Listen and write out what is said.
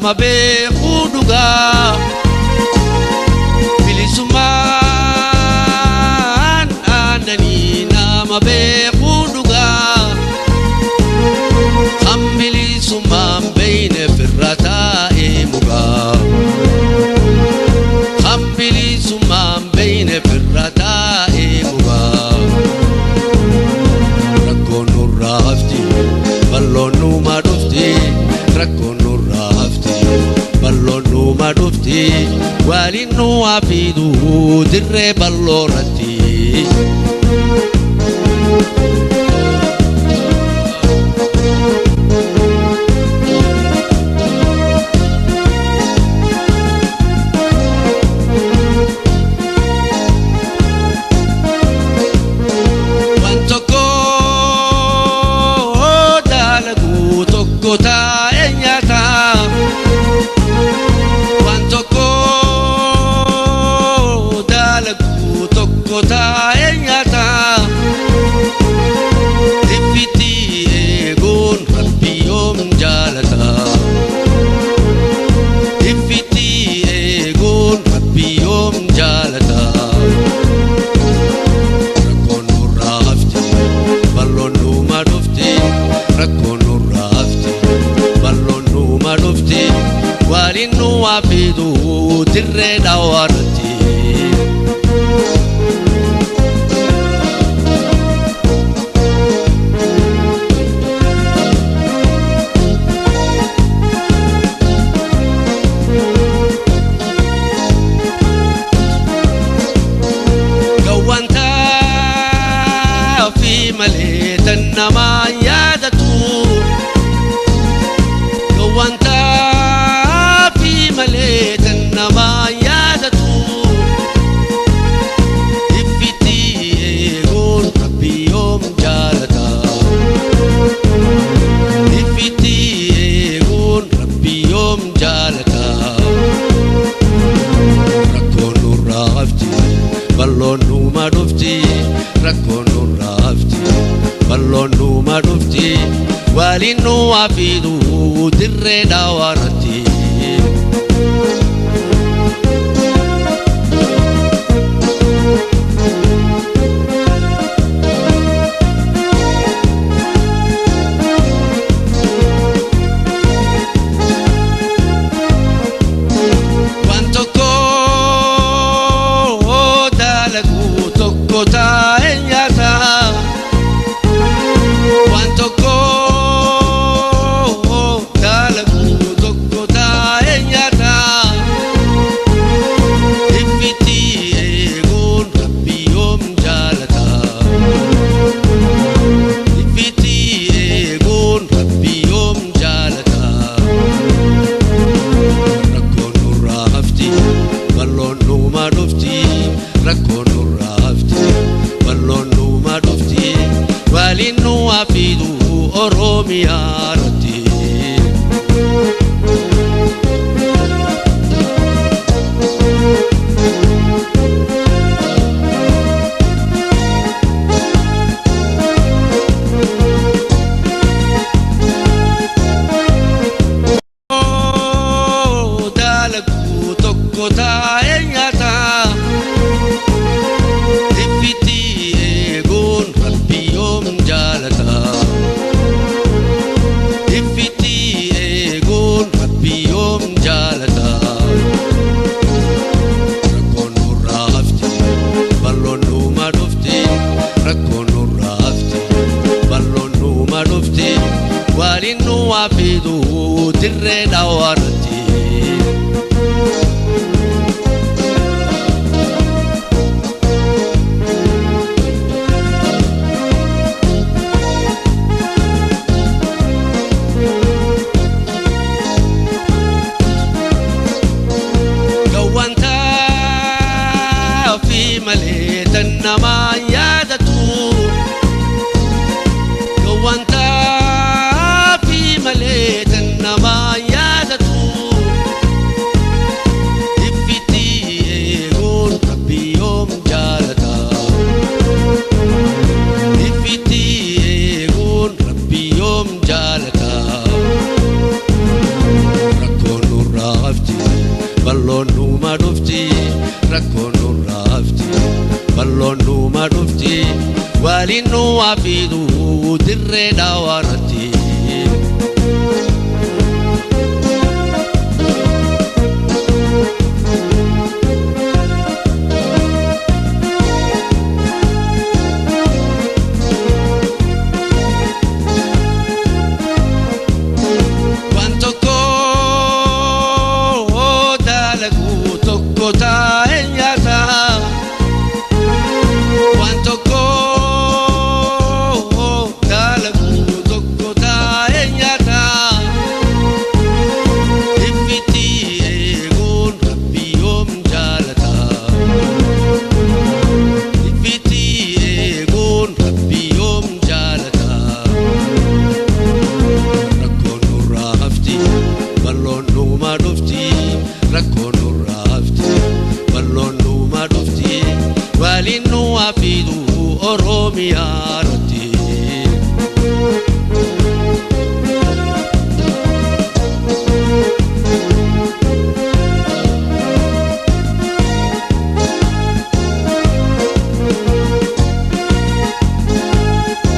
nama beekuu dhugaa bilisummaan aannanii nama beekuu dhugaa kan bilisummaan beeyne firra taa'ee mugaa kan bilisummaan beeyne firra taa'ee mugaa rakkoon nurraa hafti balloon nuuma dhufti rakkoon nurraa hafti balloon nuuma dhufti waliin nu hafiidhu dirree balloo irratti waliin nu hafiidhu dirree dhaawarratti gawwantaa fi malee tan namaa yaadatu gawwantaa malee tan namaa yaadatu ifitti eeguun rabbi yoom jaalata ifitti eeguun rabbi yoom jaalata rakkoon nurraa hafti balloon nuuma dhufti rakkoon nurraa hafti balloon nuuma dhufti waliin nu hafiidhu dirree dhaawarratti rakkoon nurraa hafti balloon nuuma dhufti waliin nu hafiidhu Oromiyaa irratti dalaguu tokko taa'ee nyaata waliin nu hafiidhu dirree dhaawarratti gawwantaa fi malee tan namaa yaadatu gawwantaa malee tan namaa yaadatu ifitti eeguun rabbi yoom jaalata ifitti eeguun rabbi yoom jaalata rakkoon rafti balloon nuuma dhufti waliin nu afiidhu dirree daawwanatti.